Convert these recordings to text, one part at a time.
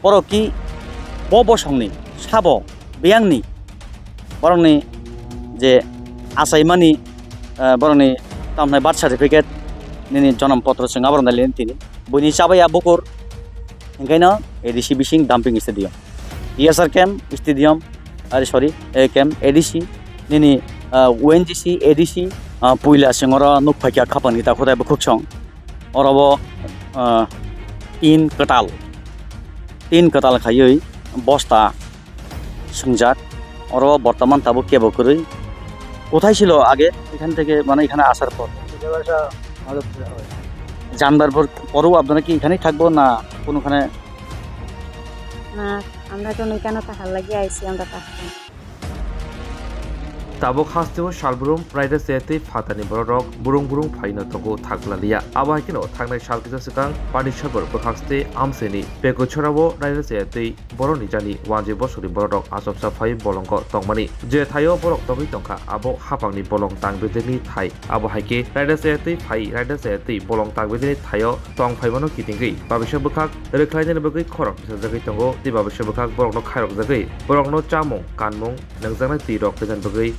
borokki bo bosongni sabo beyangni borongni je asaimani borongni tamnai birth certificate nini jonom potro sing aborong dalin tini buni chabaya bukur hingkaino ADC bising dumping stadium DSR camp stadium sorry camp ADC nini ONGC ADC puila singora nukphakya khapani ta khodai bukhuksong orobo tin katal khayoi bosta sungjak orobo বর্তমান তাবো কেবো করি কোথায় ছিল আগে এখান থেকে মানে এখানে আসার পর জানবার পরও আপনারা কি এখানেই থাকবো না কোনখানে না আমরা তো এখানে থাকার লাগি আইছি আমরা থাকতাম Tabok hasteo shalbrum praida sete fatani borok burung phaino togo thaklalia abahikino thangnai shalkisa sikang pani sabor bokhaste amseni peko chorabo raida sete boroni jani wanje bosuri borok asopsa phai bolongko tongmani je thayo borok togi tongkha abo hapangni bolong tangbedeni thai abahike raida sete bolong tangbedeni thayo tong phaimano kitingri babisha bokhak rekhlainani bogai khorok sajagai tongo ti babisha bokhak borokno khairok jagai borokno chamung kanmung nangjangnai tirok kejan bogai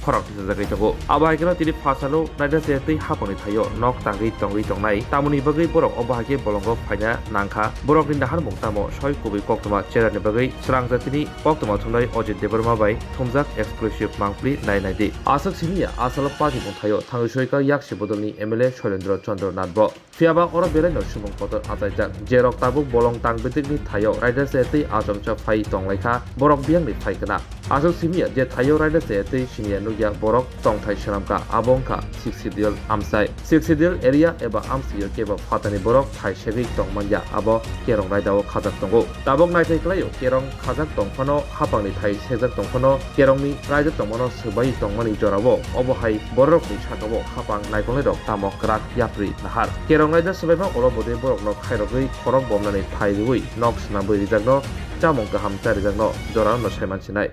jagai togo abahikino tiri phasalo raida sete haponi thayo nok tangai tongnai tamoni bogai borok obahike bolongo phaina nangkha borok ni nahar mungtamo soi kubi koktoma cherani bogai srang jatini koktoma thumnai Ajit Devarma bai thumjak exclusive mangpli nainai asak sinia asala party mongthayo thangsoika yakshi bodolni MLA Shoilendra Chandra Nathbo fiaba ora berai no sumong potor ataijak jerok tabuk bolong tangbedikni thayo raida sete ajamcha phai tonglaikha borok biangni phaikana asok simia je thayo raida sete sinia nuya borok tongthai saramka abongka siksidil amsai siksidil area eba amsiyo keba fatani borok thai segei tongmanja abo kerong raidao khajak tongo tabok naitai klayo kerong khajak tongphano hapangni thai sejak tongphano kerongni raida tongmano subai tongmani jorabo obohai borokni sakabo hapang naikolai rok tamok krak yapri nahar kerong raida subaima orobode borok nok khairogoi khorok bomnani thai rui nok snabui rijagno chamong kaham charijagno jora no saimansinai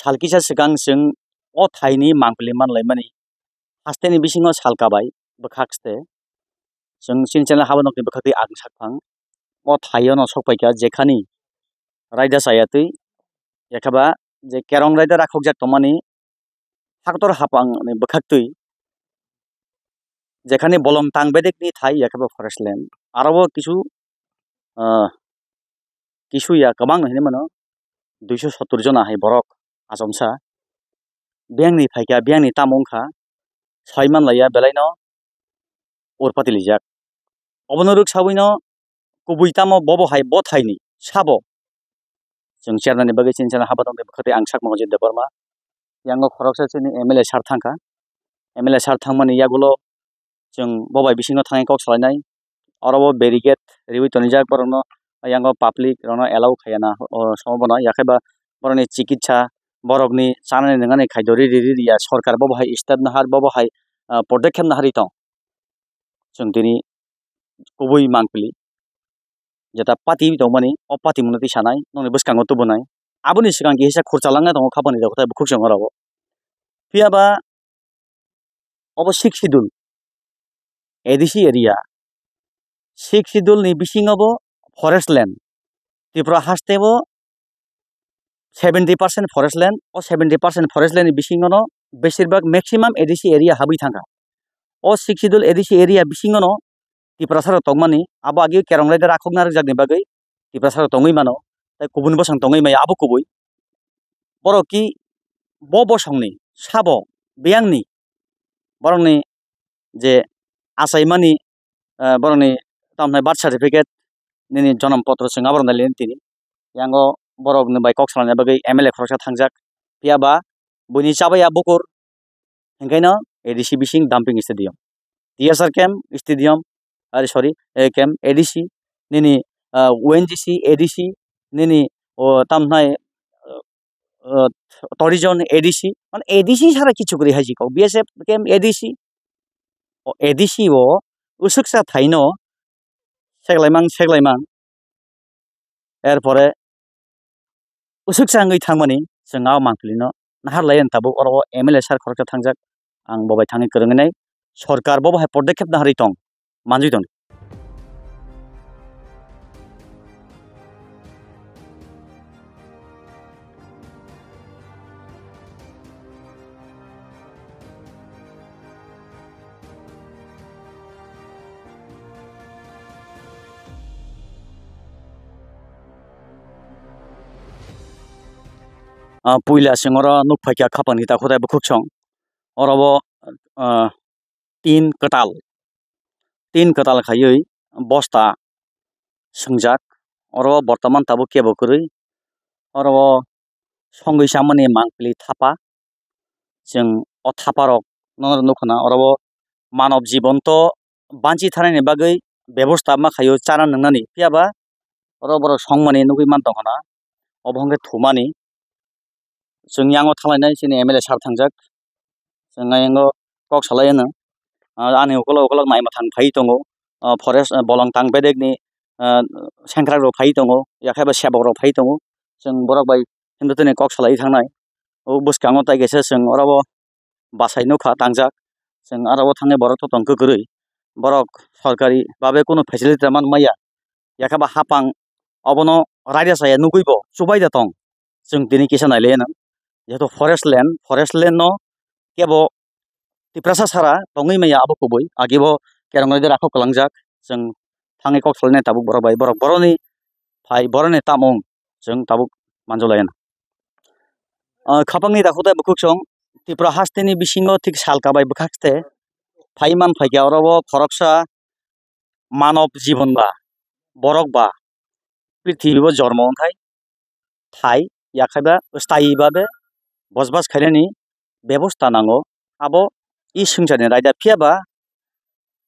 salkisa sigang sing o thaini mangpili manlaimani hasteni bisingo salkabai bokhakste जों सिनचेना हाबनकनि बोखाखै आं साकफां o thayo no sokpaika jekhani raida sayatui yakaba je kerong raida rakhokjak tomani haktor hapang ni bokhaktui jekhani bolong tangbedekni thai yakaba forest land arabo kisu ya kabang hine mano 270 jona hai borok asomsa biangni phaika biangni tamongkha saiman laya belaino urpati lijak obonuruk sawino kubuitamo bobo hai bo thaini sabo जों चेरनानि बागै सिनचेना हाबादंनि बखते आं साकमा Ajit Devarma yango khoroksa chini MLA sar thangka MLA sar thangmani yagulo जों bobai bisingo thangai kok salainai orobo barricade riwi tonijak borokno yango public rono allow khayana somobona yakaiba borokni chikitsa borokni chanani nangani khaidori riri sarkar bobo hai step nahar bobo hai podekep nahari tong जों dini kubui mangpili jeta pati tongmani o pati munati sanai noni bwskango tubunai aboni sigang gihisa khurchalanga tongo khapani jokotai bukhukjong orabo piaba obo 6 schedule ADC area 6 schedule ni bisingobo forest land Tripura hastebo 70% forest land o 70% forest land ni bisingono besirbag maximum ADC area habi thanga o 6 schedule ADC area bisingono Tripura saro tongmani abo agi kerong raida rakhokna jakni bagai Tripura saro tongoi mano tai kubun bosang tongoi mai abo kubui borokki bo bosongni sabo beyangni borongni je asaimani borongni tamnai birth certificate nini jonom potro sing aborong dalin tini yango borokni bai kok salana bagai MLA khoroksa thangjak piaba buni chabaya bukur hingkaino ADC bising dumping stadium DSR camp stadium sorry camp ADC nini ONGC ADC nini tamnai tourism ADC মানে ADC ছাড়া কিছু করি হাজি কও BSF camp ADC o ADC o usuksa thaino seglaimang erpore usuksa ngoi thangmani जोंहा mangpilino nahar layan tabu oro MLA sar khoroksa thangjak ang bobai thangi korongni sarkar bobo hai podekep nahari tong manjui tong puila singora nuk phaikya khapani ta khodai bukhuk chong orobo tin katal khayoi bosta sungjak oro bortoman tabo kebo kurui oro songoi samani mangpili thapa जों o thaparok nukhana oro manov jibon to banchi thanani bagui ব্যবস্থা ma khayo chana nangnani piaba oro borok songmani nugui mantongkhana obhongke thumani जोंनि आंगो थालायनाय जोंनि MLA सार थांजाक जों आंगो कक सालायनो आंनि उखला उखला नायमा थां फाइ दङ फरेस्ट बलंटां बेदेगनि सेंग्राग्राव फाइ दङ याखायबा सेबग्राव फाइ दङ जों बरक बाय हिन्दु दिनै कक सालाय थांनाय ओ बुसकाङो ताइगेसे जों अराबो बासायनो खा थांजाक जों आराबो थांनाय बरक ततन गोगरै बरक सरकारि बाबे कोनो फेसिलिटि मान माया याखाबा हापां अबनो रायजा साया नुगुइबो सुबायदा दं जों दिनै किसा नायलेनो जेहेतु forest land no kebo tiprasa sara tongai maya abo kubui agibo kerongoi de rakho kalangjak जों थाङै कक सालायनाय tabuk borok bai borok boroni phai boroni tamung जों tabuk manjolayan khapangni dakhota bukuk chong tipra hasteni bisingo thik salka bai bukhakste phaiman phaikya orobo khoroksa manov jibon ba borok ba prithibibo jormo onthai thai yakhaiba sthayi babe bosbas khainani ব্যবস্থা নাঙ্গো আবো ই সংসারনি রায়দা ফিয়াবা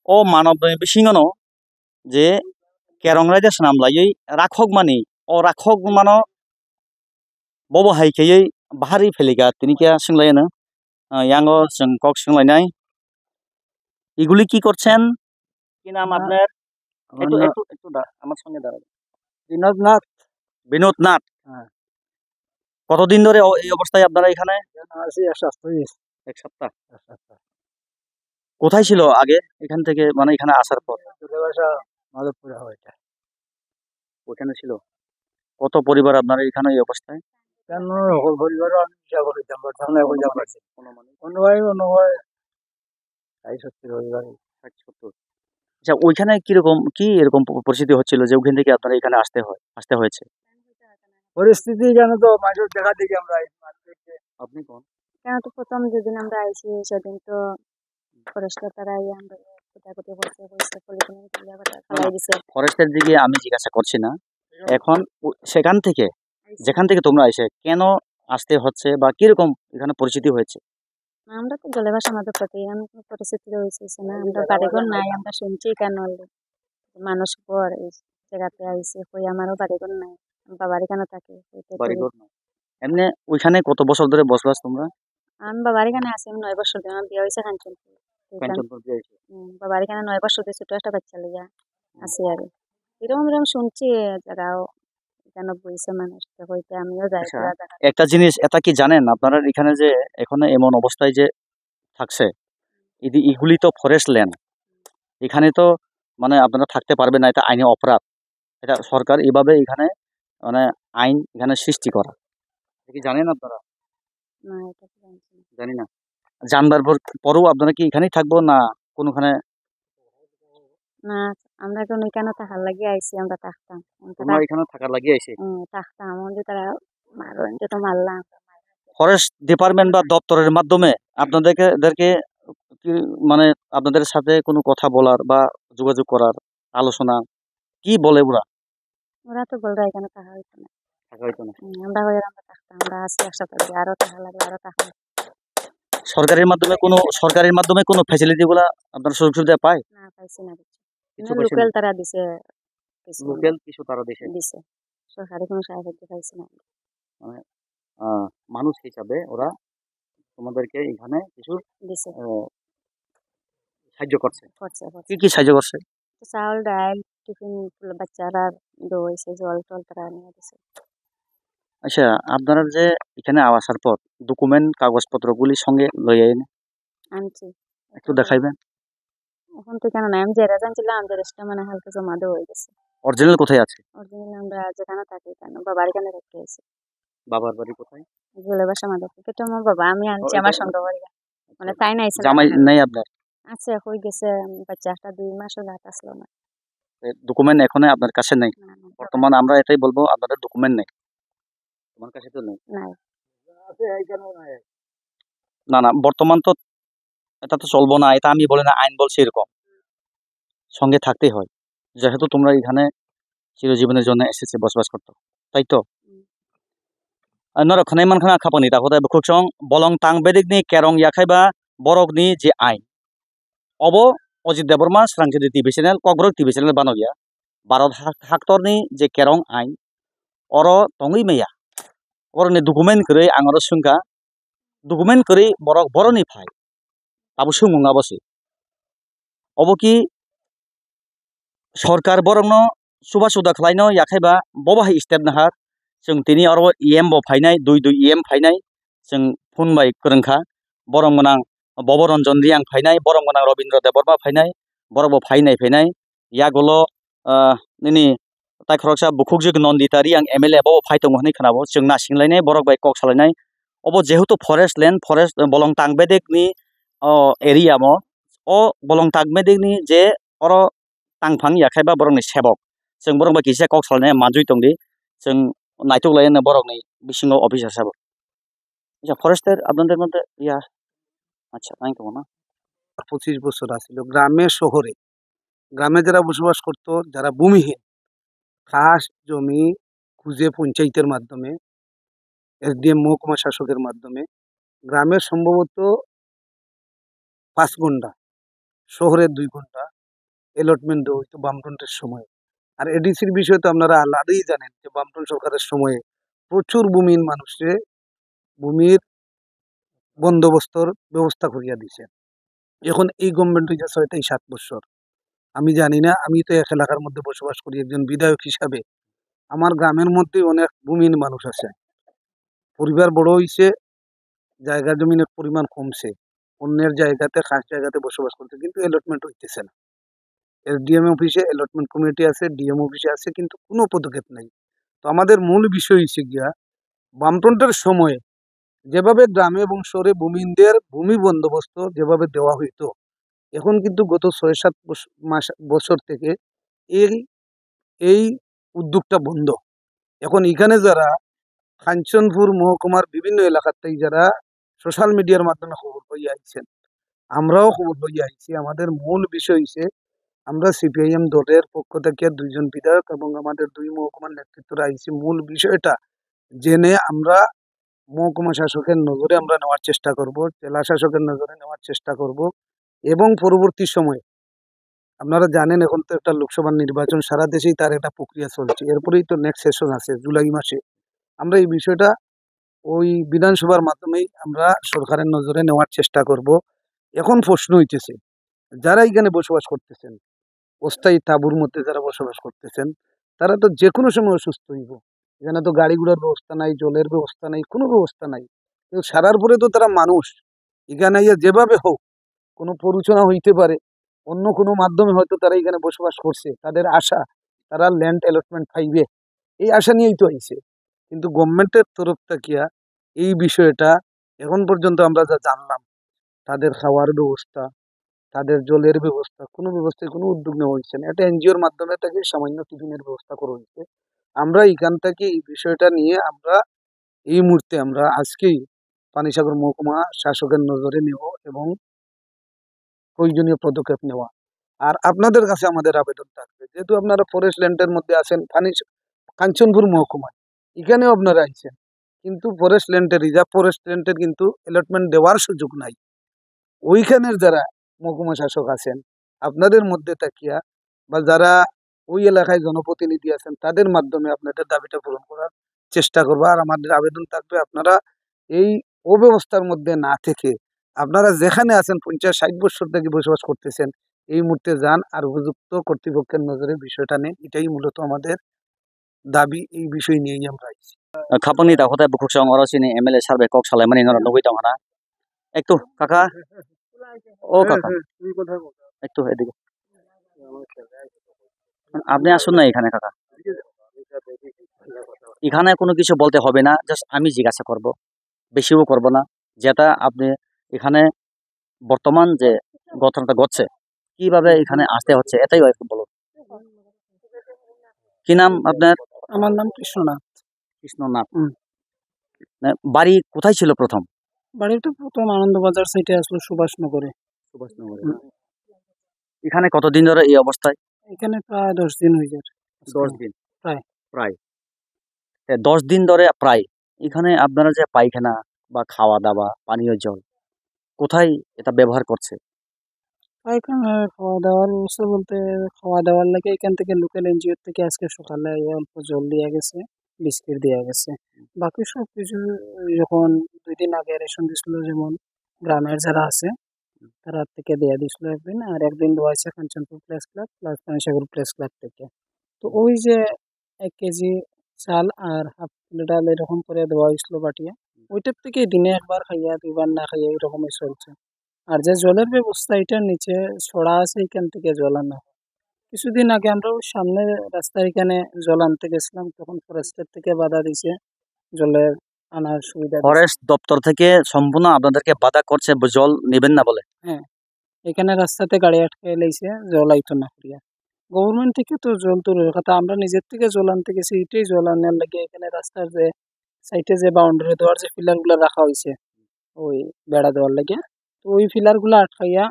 ও মানবনি বিসিङनो যে কেরং রায়দা সানাম লাयै রাখক মানি ও রাখক মানো ববো हायखैयै बाहारि फेलिगा তিনিকিয়া सोंलायनो यांगो जों cock सोंलायनाय এগুলি কি করছেন কি নাম আপনার একটু একটু একটু আমার সঙ্গে দাঁড়ান বিনোদ নাথ কতদিন ধরে এই অবস্থায় আপনারা এখানে এক সপ্তাহ কোথায় ছিল আগে এখান থেকে মানে এখানে আসার পর ওখানে ছিল কত পরিবার আপনারা এখানে এই অবস্থায় আচ্ছা ওইখানে কিরকম কি এরকম পরিস্থিতি হচ্ছিল যে ওখান থেকে আপনারা এখানে আসতে হয়েছে পরিস্থিতি কেন তো মানুষ দেখা দেখি আমরা আপনি কোন কেন তো প্রথম যেদিন আমরা আইছি সেদিন তো ফরেস্টার তারা আমরা কোথায় বসে পলিথিন ফেলাই দিছে ফরেস্টের দিকে আমি জিজ্ঞাসা করছি না এখন সেখান থেকে যেখান থেকে তোমরা এসে কেন আসতে হচ্ছে বা কিরকম এখানে পরিস্থিতি হয়েছে আমরা তো জলে ভাষা আমাদের প্রতি পরিস্থিতি হয়েছে না আমরা বাড়িঘর নাই আমরা শুনছি কেন মানুষ পর এই জায়গাতে আইছে কই আমারও বাড়িঘর নাই বাবার এখানে থাকে বাড়িঘর নাই এমনি ওইখানে কত বছর ধরে বসবাস তোমরা আমি বাবার এখানে আছি 9 বছর ধরে বিয়ে হয়েছে বাবার এখানে 9 বছর ধরে ছোট একটা বাচ্চা লইয়া আছি আর এরকম এরকম শুনছি যারাও এখানে বইছে মানুষ তো হইতে আমিও যাই একটা জিনিস এটা কি জানেন আপনারা এখানে যে এখন এমন অবস্থায় যে থাকছে এগুলি তো ফরেস্ট ল্যান্ড এখানে তো মানে আপনারা থাকতে পারবেন না এটা আইনি অপরাধ এটা সরকার এইভাবে এখানে মানে আইন এখানে সৃষ্টি করা কি জানেন আপনারা না এটা জানি না জানবার পরেও আপনারা কি এখানেই থাকবো না কোনখানে না আমরা কোন এখানে থাকার লাগি আইছি আমরা থাকতাম তোমরা এখানে থাকার লাগি আইছি থাকতাম আমাদের তারা মারন যে তো মারলাম ফরেস্ট ডিপার্টমেন্ট বা দপ্তরের মাধ্যমে আপনাদেরকে মানে আপনাদের সাথে কোনো কথা বলার বা যোগাযোগ করার আলোচনা কি বলে ওরা তো বলরা এখানে থাকা হইতো না আমরা আমরা থাকতাম আমরা আছি একসাথে আরো থাকা লাগলে আরো থাকা সরকারের মাধ্যমে কোনো ফ্যাসিলিটি গুলা আপনারা সুযোগ সুবিধা পায় না পাইছি না কিছু লোকাল তারা দিছে লোকাল কিছু তারা দিছে সরকারি কোনো সাহায্য পাইছি না মানে মানুষ হিসাবে ওরা তোমাদেরকে এখানে কিছু দিছে সাহায্য করছে কি সাহায্য করছে চাউল ডাল টিফিন বাচ্চারা দই জল টল তারা নিয়ে দিছে আচ্ছা আপনারা যে এখানে আসার পর ডকুমেন্ট কাগজপত্রগুলি সঙ্গে লই আনছি একটু দেখাইবেন এখন তো কেন না আমি যে জানছিলাম আমাদের রেস্টটা মানে হালকা জমা দেওয়া হয়ে গেছে অরিজিনাল কোথায় আছে অরিজিনাল আমরা যেখানে থাকি কেন বাবার এখানে রেখে আছে বাবার বাড়ি কোথায় জলে বাসা আমাদের থেকে তো আমার বাবা আমি আনছি আমার সঙ্গে বাড়ি মানে তাই না জামাই নাই আপনার আছে হয়ে গেছে বাচ্চাটা 2 মাসের রাত আসলো না ডকুমেন্ট এখন আপনার কাছে নেই বর্তমানে আমরা এটাই বলবো আপনাদের ডকুমেন্ট নেই তোমার কাছে তো নেই আছে এইখানে নাই না না, বর্তমান তো এটা তো চলবো না, এটা আমি বলি না, আইন বলছে এরকম সঙ্গে থাকতেই হয়, যেহেতু তোমরা এখানে চিরজীবনের জন্য এসেছে বসবাস করতে, তাই তো নরখানাय मानखाना खापानि दाखोदा बुखुक्सं bolong tangbedik ni kerong yakhaiba borok ni je ain obo Ọজিত দেববর্মা স্রাংজলি TV channel Kokborok TV channel বানগিয়া ভারত হাক্তরনি যে kerong ain oro tongui meya oroni document kwrwi angoro sungka document kwrwi borok boroni phai abo sungmung abosi obo ki সরকার বরংনো সুবা সুদা খালাইনো yakhaiba bobahi step nahar जों tini oro EM bo phainai dui EM phainai जों phun bai kwrwngkha borong monang Boboranjan Riang phainai borong monang Robindra Deborma phainai borok bo phainai yagolo nini taikhoroksa bukhukjik Nondita Riang MLA bo phaitongo hini khanabo जों nasinglainé borok bai kok salainai obo jehetu forest land forest bolong tangbedek ni area mo o bolong tangbedek ni je oro tangphang yakhaiba borok ni sebok जों borok bai kisa kok salainai manjui tongdi जों Nighthawk লাইনে বরক নেই বিশিঙ্গ officer সাহেব আচ্ছা ফরেস্টের আপনাদের মধ্যে ইয়া আচ্ছা তাই তো না 25 বছর আছিল গ্রামে শহরে গ্রামে যারা বসবাস করত যারা ভূমিহীন খাস জমি খুঁজে পঞ্চায়েতের মাধ্যমে এসডিএম মহকুমা শাসকের মাধ্যমে গ্রামের সম্ভবত 5 ঘন্টা শহরে 2 ঘন্টা অ্যালটমেন্ট হইতো বামফ্রন্টের সময় আর এডিসির বিষয় তো আপনারা আলাদাই জানেন যে বামফ্রন্ট সরকারের সময়ে প্রচুর ভূমিহীন মানুষে ভূমির বন্দোবস্তর ব্যবস্থা করিয়া দিছে এখন এই গভর্নমেন্ট হইছে 6-7 বছর আমি জানি না আমি তো এক এলাকার মধ্যে বসবাস করি একজন বিধায়ক হিসাবে আমার গ্রামের মধ্যে অনেক ভূমিহীন মানুষ আছে পরিবার বড় হইছে জায়গা জমিনের পরিমাণ কমছে অন্যের জায়গাতে খাস জায়গাতে বসবাস করতে কিন্তু অ্যালটমেন্ট হইতেছে না এসডিএম অফিসে অ্যালটমেন্ট কমিটি আছে ডিএম অফিসে আছে কিন্তু কোনো পদক্ষেপ নাই তো আমাদের মূল বিষয় হচ্ছে গিয়া বামফ্রন্টের সময়ে যেভাবে গ্রামে এবং শহরে ভূমিহীনদের ভূমি বন্দোবস্ত যেভাবে দেওয়া হইতো এখন কিন্তু গত 6-7 বছর থেকে এই এই উদ্যোগটা বন্ধ এখন এখানে যারা কাঞ্চনপুর মহকুমার বিভিন্ন এলাকার থেকে যারা সোশ্যাল মিডিয়ার মাধ্যমে খবর পাইয়া আইছেন আমরাও খবর পাইয়া আইছি আমাদের মূল বিষয় হচ্ছে আমরা সিপিআইএম দলের পক্ষ থেকে 2 জন বিধায়ক এবং আমাদের 2 মহকুমার নেতৃত্বরা আইছি মূল বিষয়টা জেনে আমরা মহকুমা শাসকের নজরে আমরা নেওয়ার চেষ্টা করব জেলা শাসকের নজরে নেওয়ার চেষ্টা করব এবং পরবর্তী সময়ে আপনারা জানেন এখন তো একটা লোকসভা নির্বাচন সারা দেশেই তার একটা প্রক্রিয়া চলছে এরপরেই তো নেক্সট সেশন আছে জুলাই মাসে আমরা এই বিষয়টা ওই বিধানসভার মাধ্যমেই আমরা সরকারের নজরে নেওয়ার চেষ্টা করব এখন প্রশ্ন হইতেছে যারা এখানে বসবাস করতেছেন অস্থায়ী তাঁবুর মধ্যে যারা বসবাস করতেছেন তারা তো যে কোনো সময় অসুস্থ হইব এখানে তো গাড়ি ঘোড়ার ব্যবস্থা নাই জলের ব্যবস্থা নাই কোনো ব্যবস্থা নাই কিন্তু সারার পরে তো তারা মানুষ এখানে যেভাবে হোক কোনো প্ররোচনা হইতে পারে অন্য কোনো মাধ্যমে হয়তো তারা এখানে বসবাস করছে তাদের আশা তারা ল্যান্ড অ্যালটমেন্ট পাইবে এই আশা নিয়েই তো আইছে কিন্তু গভর্নমেন্টের তরফ থেকে এই বিষয়টা এখন পর্যন্ত আমরা যা জানলাম তাদের খাওয়ার ব্যবস্থা তাদের জলের ব্যবস্থা কোনো ব্যবস্থায় কোনো উদ্যোগ নেওয়া হয়েছে না এটা এনজিওর মাধ্যমে তাকে সামান্য টিফিনের ব্যবস্থা করা হয়েছে আমরা এখান থেকে এই বিষয়টা নিয়ে আমরা এই মুহূর্তে আমরা আজকেই পানিসাগর মহকুমা শাসকের নজরে নেব এবং প্রয়োজনীয় পদক্ষেপ নেওয়া আর আপনাদের কাছে আমাদের আবেদন থাকবে যেহেতু আপনারা ফরেস্ট ল্যান্ডের মধ্যে আছেন কাঞ্চনপুর মহকুমায় এখানেও আপনারা আইছেন কিন্তু ফরেস্ট ল্যান্ডের রিজার্ভ ফরেস্ট ল্যান্ডের কিন্তু অ্যালটমেন্ট দেওয়ার সুযোগ নাই ওইখানের যারা মহকুমা শাসক আছেন আপনাদের মধ্যে তাকিয়া বা যারা ওই এলাকায় জনপ্রতিনিধি আছেন তাদের মাধ্যমে আপনাদের দাবিটা পূরণ করার চেষ্টা করবো আর আমাদের আবেদন থাকবে আপনারা এই অব্যবস্থার মধ্যে না থেকে আপনারা যেখানে আছেন 50-60 বছর থেকে বসবাস করতেছেন এই মুহূর্তে যান আর উপযুক্ত কর্তৃপক্ষের নজরে বিষয়টা নেই এটাই মূলত আমাদের দাবি এই বিষয় নিয়েই আমরা আইছি খাপাংনি দাখোতা বুখুক্সং অরসিনি এমএলএ সার্ভে কক সালাইমানি নর নবই দংহানা একটু কাকা ও কাকা তুমি কথা বল একটু এদিকে আপনি আসুন না এখানে কাকা এখানে কোনো কিছু বলতে হবে না জাস্ট আমি জিজ্ঞাসা করব বেশিও করব না যেটা আপনি এখানে বর্তমান যে ঘটনাটা ঘটছে কিভাবে এখানে আসতে হচ্ছে এটাই একটু বলুন কি নাম আপনার আমার নাম কৃষ্ণনাথ কৃষ্ণনাথ বাড়ি কোথায় ছিল প্রথম? বাড়িটা প্রথম আনন্দবাজার সাইডে আসলো সুভাষনগরে। সুভাষনগরে। এখানে কতদিন ধরে এই অবস্থায়? এখানে প্রায় 10 দিন হয়ে যায়। 10 দিন প্রায়। প্রায় 10 দিন ধরে প্রায় এখানে আপনারা যে পায়খানা বা খাওয়া দাওয়া পানীয় জল কোথায় এটা ব্যবহার করছে? এখানে খাওয়া দাওয়ার ব্যবস্থা বলতে খাওয়া দাওয়ার লাগে এখান থেকে লোকাল এনজিও থেকে আজকে সকালে অল্প জল দেওয়া গেছে, বিস্কিট দেওয়া গেছে। বাকি সব কিছু যখন 2 দিন আগে রেশন দিছিল, যেমন গ্রামের যারা আছে তারা থেকে দেয়া দিছিল একদিন, আর একদিন দেওয়া হয়েছে Kanchanpur press club plus Panisagar press club থেকে। তো ওই যে 1 কেজি চাল আর হাফ কিলো ডাল এরকম করে দেওয়া হয়েছিল বাটিয়া, ওইটার থেকে দিনে একবার খাইয়া 2 বার না খাইয়া এরকমই চলছে। আর যে জলের ব্যবস্থা এটার নিচে ছড়া আছে, এখান থেকে জল আনা হয়। কিছুদিন আগে আমরা ওই সামনে রাস্তার এখানে জল আনতে গেছিলাম, তখন ফরেস্টের থেকে বাধা দিছে জলের আনার সুবিধা দিছে। ফরেস্ট দপ্তর থেকে সম্পূর্ণ আপনাদেরকে বাধা করছে জল নেবেন না বলে। হ্যাঁ, এখানে রাস্তাতে গাড়ি আটকে লাইছে জল আইতো না করিয়া। গভর্নমেন্ট থেকে তো জল তো রয়ে কথা, আমরা নিজের থেকে জল আনতে গেছি, এটাই জল আনার লাগে এখানে রাস্তার যে সাইডে যে বাউন্ডারি দেওয়ার যে পিলার গুলা রাখা হয়েছে ওই বেড়া দেওয়ার লাগে, তো ওই পিলার গুলা আটকাইয়া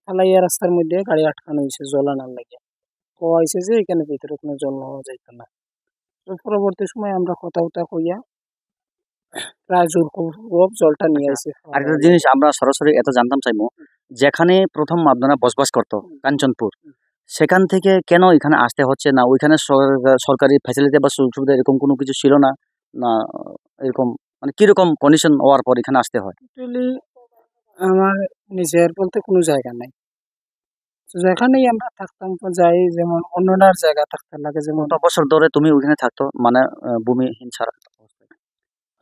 ফালাইয়া রাস্তার মধ্যে গাড়ি আটকানো হয়েছে জল আনার লাগে। কোয়া হয়েছে যে এখানে ভিতরে কোনো জল নেওয়া যাইতো না। তো পরবর্তী সময় আমরা কথা উতা কইয়া প্রায় জোর পূর্বক জলটা নিয়ে আচ্ছা, আইছি। আরেকটা জিনিস আমরা সরাসরি এত জানতাম চাইবো, যেখানে প্রথম আপনারা বসবাস করতো কাঞ্চনপুর, সেখান থেকে কেন এখানে আসতে হচ্ছে না? ওইখানে সরকারি ফ্যাসিলিটি বা সুযোগ সুবিধা এরকম কোনো কিছু ছিল না? না এরকম মানে কিরকম কন্ডিশন হওয়ার পর এখানে আসতে হয়? অ্যাকচুয়ালি আমার নিজের বলতে কোনো জায়গা নাই, তো যেখানেই আমরা থাকতাম তো যাই, যেমন অন্যনার জায়গা থাকতে লাগে, যেমন কত বছর ধরে তুমি ওইখানে থাকতো মানে ভূমিহীন ছাড়া অবস্থায়?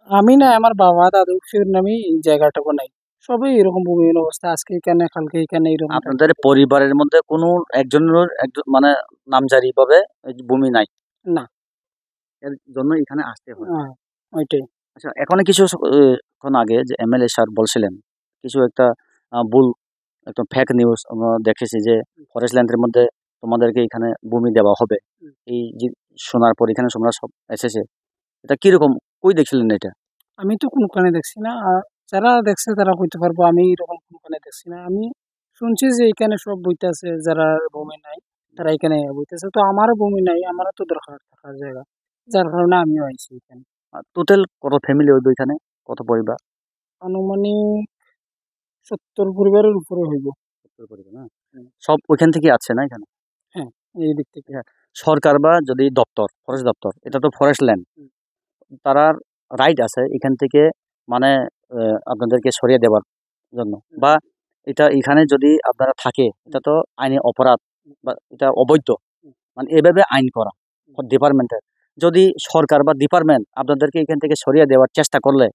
আমি না, আমার বাবা দাদু ফির নামই এই জায়গাটুকু নাই, সবই এরকম ভূমিহীন অবস্থা, আজকে এখানে কালকে এখানে এরকম আপনাদের পরিবারের মধ্যে কোনো একজনের একজন মানে নামজারি ভাবে ভূমি নাই, না। এর জন্য এখানে আসতে হয়। ওইটাই। আচ্ছা, এখন কিছু ক্ষণ আগে যে এমএলএ স্যার বলছিলেন কিছু একটা ভুল একটা ফেক নিউজ আমরা দেখেছি যে ফরেস্ট ল্যান্ডের মধ্যে তোমাদেরকে এখানে ভূমি দেওয়া হবে। এই যে শোনার পর এখানে তোমরা সব এসেছে, এটা কিরকম? কই দেখছিলেন এটা? আমি তো কোনখানে দেখছি না, আর যারা দেখছে তারা কইতে পারবো, আমি এরকম কোনখানে দেখছি না। আমি শুনছি যে এখানে সব বইতাছে, যারা ভূমি নাই তারা এখানে বইতেছে, তো আমারও ভূমি নাই, আমারও তো দরকার থাকার জায়গা, যার কারণে আমিও আইছি এখানে। টোটাল কত ফ্যামিলি হইবে এখানে? কত পরিবার? আনুমানিক 70 পরিবারের উপরে হইব। কত পরিবার না? সব ওইখান থেকে আসছে না এখানে? হ্যাঁ, এই দিক থেকে। হ্যাঁ, সরকার বা যদি দপ্তর ফরেস্ট দপ্তর, এটা তো ফরেস্ট ল্যান্ড, হুম। তারার রাইট আছে এখান থেকে মানে আপনাদেরকে সরিয়ে দেওয়ার জন্য, বা এটা এখানে যদি আপনারা থাকে এটা তো আইনি অপরাধ বা এটা অবৈধ, মানে এভাবে আইন করা ডিপার্টমেন্টের। যদি সরকার বা ডিপার্টমেন্ট আপনাদেরকে এখান থেকে সরিয়ে দেওয়ার চেষ্টা করলে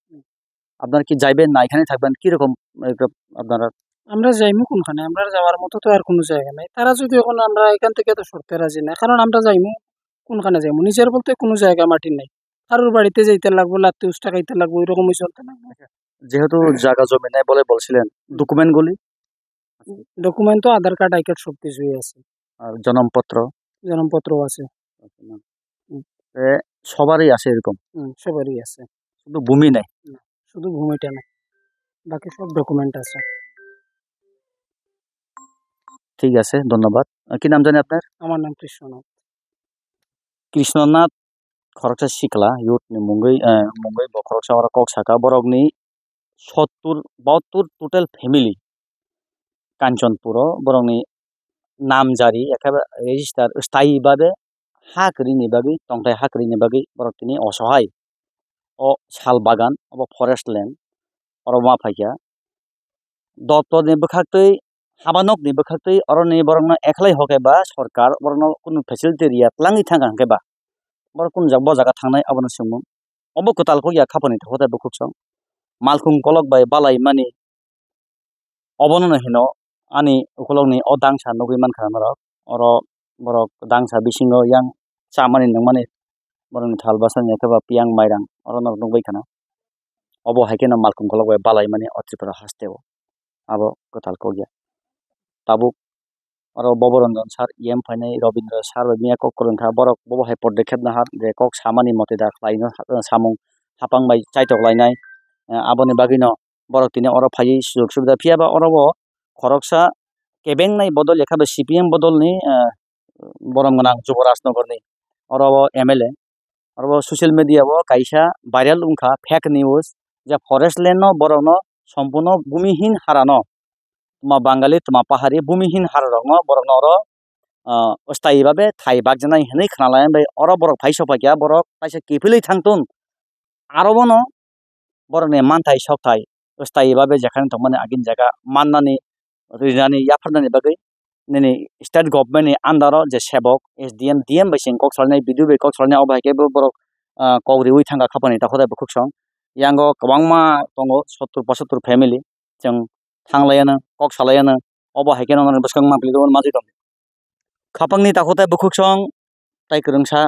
আপনারা কি যাইবেন না এখানে থাকবেন? কিরকম এটা আপনারা? আমরা যাইমু কোনখানে? আমরা যাওয়ার মতো তো আর কোনো জায়গা নাই। তারা যদি এখন আমরা এখান থেকে তো সরতে রাজি না। কারণ আমরা যাইমু কোনখানে যাইমু? নিজের বলতে কোনো জায়গা মাটির নাই। কারোর বাড়িতে যাইতে লাগবো, লাত্তি উষ্টা খাইতে লাগবো, এরকমই চলতে লাগবে। যেহেতু জায়গা জমি নাই বলে বলছিলেন, ডকুমেন্টগুলি ডকুমেন্ট তো আধার কার্ড, আই কার্ড সবকিছুই আছে। আর জন্মপত্র জন্মপত্রও আছে। হুম, সবারই আছে এরকম, সবারই আছে। শুধু ভূমি নাই। না, শুধু ভূমিটা না, বাকি সব ডকুমেন্ট আছে। ঠিক আছে, ধন্যবাদ। কি নাম জানি আপনার? আমার নাম কৃষ্ণনাথ। কৃষ্ণনাথ খরকsa sikla yut ni mungoi bo khoroksa ora kok saka borok ni 70-72 total family Kanchanpur borok ni নামজারি একেবারে রেজিস্টার স্থায়ীভাবে হাকরিনি বাগै tongthai হাকরিনি বাগै borok tini অসহায় ও শাল বাগান abo forest land oro mafaikha দপ্তর ni bwkhaktwi হাবানক ni bwkhaktwi oro ni borok no ekhlai hokaiba সরকার borok no কোনো facility Riya tlangui thangka hangkaiba borok কোন জায়গা থাংনাই abono chungmung obo kotal ko ya khapani hotai bukhukchang malkhung kolok bai balai mani obono no hino ani ukolog ni o dangsa nugui mankha norok oro borok dangsa bisingo yang chamani nangmani borok ni thal basani ekaba piang mairang oro no nugbai khana obo haike no malkhung kolok bai balai mani o tripura hasteo abo kotal ko ya tabuk oro boboranjan sar em phainai robindra sar bai miya kok korong kha borok bobo hai podekep na har je kok samani mote da khlaino samung hapangbai chaitok lainai aboni bagino borok tini oro phai sujog subida phiaba orobo khoroksa kebengnai bodol ekhabe CPM bodol ni borom ganang Juboraj Nagar ni orobo MLA orobo social media bo kaisa viral ungkha fake news je forest land no borok no সম্পূর্ণ ভূমিহীন হারানো তোমা বাঙালি তোমা পাহাড়ি ভূমিহীন হারারক no borok no oro অস্থায়ী ভাবে ঠাই বাগজানাই হেনেই খানালাই bai oro borok phaisa paikya borok kaisa kifilei thangtun arobo no borok ni manthai sokthai অস্থায়ী ভাবে যেখানে তংমানে আগিন জায়গা মাননানি রিনানি yafarnani bagai nini state government ni under je sebok SDM DM bai sing kok salnai BDO bai kok salnai obhaike borok kogriwi thanga khapani takhodai bukhukson yango kwbangma tongo 70-75 family jeng thanglayano kok salayano obhaike no bwskang mapli don maji dong khapangni takhodai bukhukson tai kwrungsa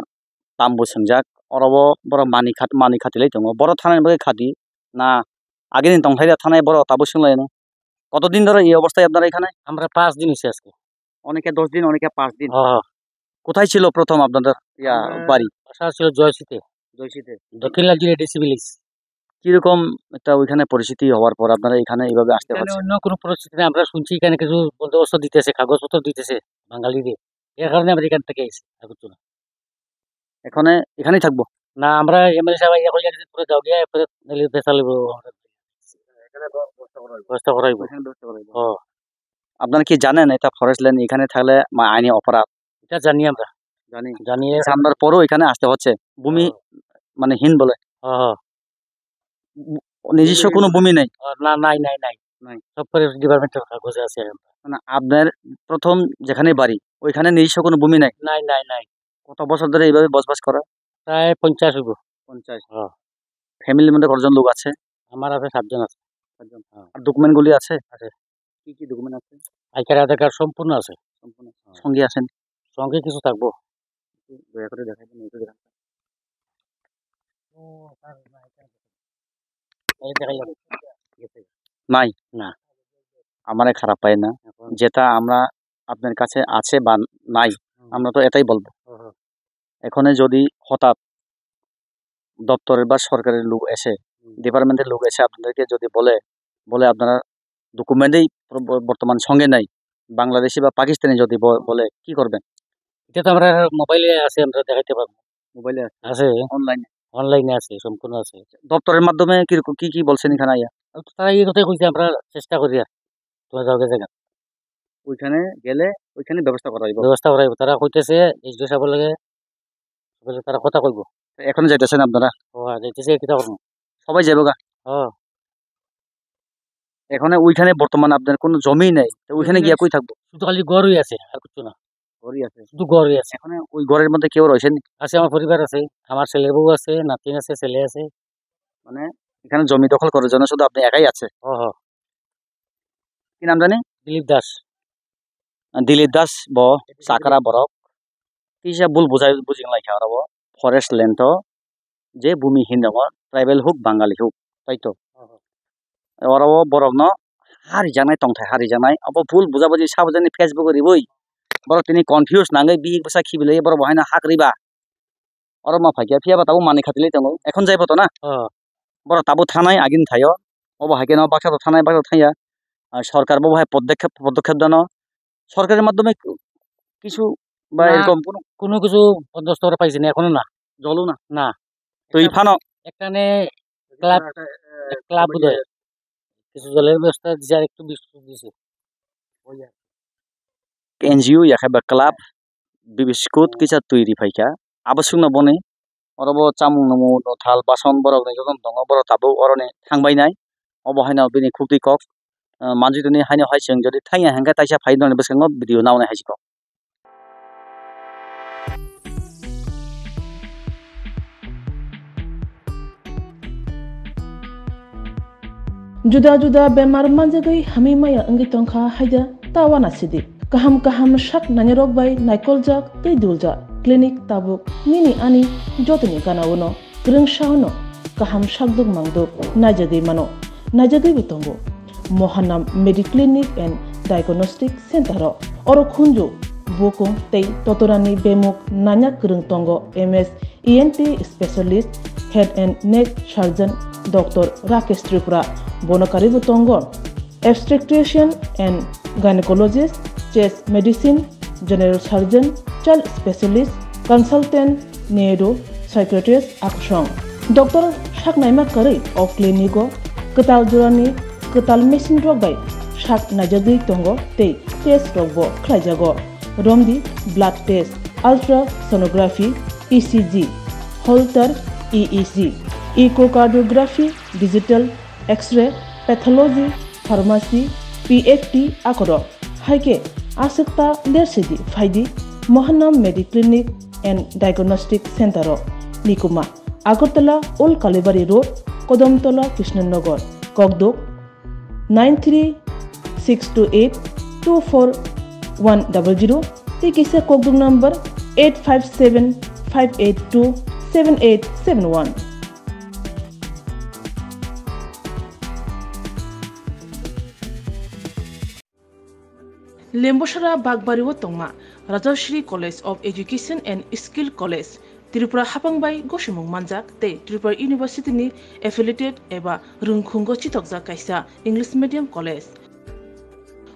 tambo swngjak orobo borok mani khatilai tongo borok thanai bagai khati না আগের দিন তংথাইরা থানায় বড় তাবু শুনলেন কতদিন ধরে এই অবস্থায় আপনারা এখানে আমরা 5 দিন হইছে আজকে অনেকে 10 দিন অনেকে 5 দিন কোথায় ছিল প্রথম আপনাদের বাড়ি বাসা ছিল জয়সিতে দক্ষিণ লালজিরা ডিসি ভিলেজ কিরকম একটা ওইখানে পরিস্থিতি হওয়ার পর আপনারা এখানে এইভাবে আসতে পারছেন অন্য কোনো পরিস্থিতি না আমরা শুনছি এখানে কিছু বন্দোবস্ত দিতেছে কাগজপত্র দিতেছে বাঙালিদের এর কারণে আমরা এখান থেকে আইছি আর কিছু না এখানেই থাকবো না আমরা এমএলএ সাহেব ইয়া কইয়া কিছু পুরো যাও গিয়া পরে নলি বেসা লইব এখানে ব্যবস্থা করাইবো আপনারা কি জানেন এটা ফরেস্ট ল্যান্ড এখানে থাকলে আইনি অপরাধ এটা জানি আমরা জানি আমরা পরও এখানে আসতে হচ্ছে ভূমি মানে হীন বলে নিজস্ব কোনো ভূমি নেই না নাই সব ফরেস্ট ডিপার্টমেন্টের কাগজে আছে মানে আপনার প্রথম যেখানে বাড়ি ওইখানে নিজস্ব কোনো ভূমি নাই নাই কত বছর ধরে এইভাবে বসবাস করা প্রায় 50 হইব 50 ফ্যামিলির মধ্যে কতজন লোক আছে আমার আছে 7 জন আছে আর ডকুমেন্ট গুলি আছে কি ডকুমেন্ট আছে আইকার আধার কার্ড সম্পূর্ণ আছে সঙ্গে আছেন সঙ্গে কিছু থাকবো দয়া করে দেখাবেন একটু দেখান নাই না আমারে খারাপ পায় না যেটা আমরা আপনার কাছে আছে বা নাই আমরা তো এটাই বলবো এখন যদি হঠাৎ দপ্তরের বা সরকারের লোক এসে ডিপার্টমেন্টের লোক এসে আপনাদেরকে যদি বলে আপনারা ডকুমেন্টেই বর্তমান সঙ্গে নাই বাংলাদেশি বা পাকিস্তানি যদি বলে কি করবেন এটা তো আমরা মোবাইলে আছে আমরা দেখাইতে পারবো মোবাইলে আছে অনলাইনে আছে সম্পূর্ণ আছে দপ্তরের মাধ্যমে কি বলছেন এখানে আইয়া তারা এই কথাই কইছে আমরা চেষ্টা করি তোমার যাওয়ার জায়গা ওইখানে গেলে ওইখানে ব্যবস্থা করাইব তারা কইতেছে এসডি সাহেব লাগে বলে তারা কথা কইব এখন যাইতেছেন আপনারা যাইতেছে কি করব সবাই যাবো গা এখন ওইখানে বর্তমান আপনার কোনো জমি নাই তো ওইখানে গিয়া কই থাকবো শুধু খালি ঘরই আছে আর কিছু না ঘরই আছে শুধু ঘরই আছে এখন ওই ঘরের মধ্যে কেউ রয়েছেন আছে আমার পরিবার আছে আমার ছেলের বউ আছে নাতিন আছে ছেলে আছে মানে এখানে জমি দখল করার জন্য শুধু আপনি একাই আছে কি নাম জানি দিলীপ দাস ব সাকারা বরক কিসা ভুল বুঝিং লাইখা আর ফরেস্ট ল্যান্ড যে ভূমিহীন দङ ট্রাইবেল হোক বাঙালি হোক তাইতো ওরাও বরক ন হারি জানাই তংথাই হারি জানাই अब ভুল বুঝাবুঝি সাবজানি ফেসবুক রিবই বরক তিনি কনফিউজ নাঙ্গাই বি বসা খিবিলে বরক বহাইনা হাকরিবা और मा फाइकिया फियाबा ताबो मानि खातिलै दङ এখন যাইবো তো না বড় তাবো থানায় আগিন থাইও অব হাইকে ন বাক্সা থানায় বাক্সা থাইয়া সরকার বো ভাই পদক্ষেপ দানো সরকারের মাধ্যমে কিছু বা এরকম কোনো কিছু পদস্থ করে পাইছেন এখনো না জলও না তো ইফানো একখানে ক্লাব বুঝে কিছু জলের ব্যবস্থা দিছে আর একটু বিস্কুট দিছে এনজিও ইয়াখাবা ক্লাব বিস্কুট কিছা তৈরি ফাইকা আবসুংনা বনে অরবো চামুং নমু থাল বাসন বরক नै যতন দङ বড় তাবো অরনে থাंबाय নাই অবহাयना बिनि खुक्ति कक मानजितनि हायनो हायसों जदि थाइया हेंगा ताइसा फाइदन बसंग भिडियो नावनाय हायसिक जुदा बेमार मानजागै हामिमाया अंगि तंखा हायदा तावाना सिदि kaham sak nanyarok bai naikoljak tei duljak klinik tabuk nini ani jotoni kanawono grungshaono kaham sakduk mangduk najagui mano najagui bitongo mohanam mediclinic and diagnostic center oro khunju bokong tei totorani bemuk nanya krung tongo MS ENT specialist Head and Neck Surgeon Dr. Rakesh Tripura Bonakari Butongo, Obstetrician and Gynecologist, Chest Medicine, General Surgeon, Child Specialist, Consultant, Neuro, Psychiatrist Akshong. Dr. Shaknaima Kari of Clinico, Katal Jurani, Katal Machine Drug by Shak Najadi Tongo, Test Robo, Klajago, Romdi, Blood Test, Ultrasonography, ECG, Holter, EEG, Echocardiography, Digital, X-ray, Pathology, Pharmacy, PFT Akoro, Haike, Asekta Lersidi, Faidi, Mohanam Mediclinic and Diagnostic Center, Nikuma, Agartala, Old Kalibari Road, Kodomtola, Krishnanagar, Kogdok, 93628-24100, Tikisa Kogdok number 857-582-7871. Lemboshara Bagbariwo Tongma, Rajashri College of Education and Skill College, Tripura Hapangbai Goshimung Manjak, Te Tripura University ni affiliated eba Rungkhungo Chitokja Kaisa English Medium College.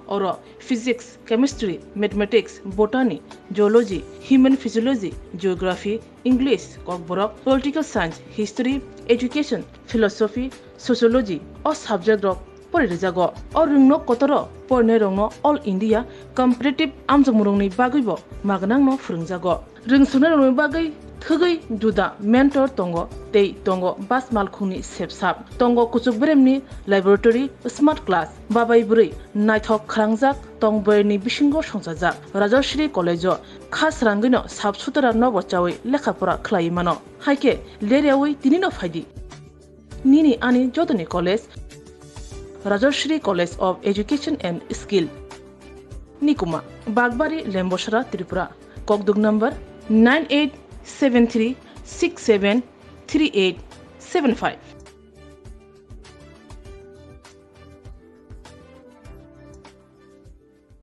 Oro Physics, Chemistry, Mathematics, Botany, Geology, Human Physiology, Geography, English, Kokborok, Political Science, History, Education, Philosophy, Sociology, or subject of Porizago, or Rungno Kotoro, Pornerongno, All India, Competitive Amzamurungni Bagibo, Magnangno Frungzago, Rungsunarung Bagi, Thugi, Juda, Mentor Tongo, Tei Tongo, Bas Malkuni Sepsap, Tongo Kusubremni, Laboratory, Smart Class, Babai Buri, Nighthawk Krangzak, Tongberni Bishingo Shonsazak, Rajashri College, Khas Rangino, Subsutara Novochawi, Lekapura Klaimano, Haike, Leriawi, Dinino Fadi, Nini Ani Jotani College, Rajashri College of Education and Skill, Nikuma, Bagbari, Lemboshara, Tripura, Kogduk number 9873673875.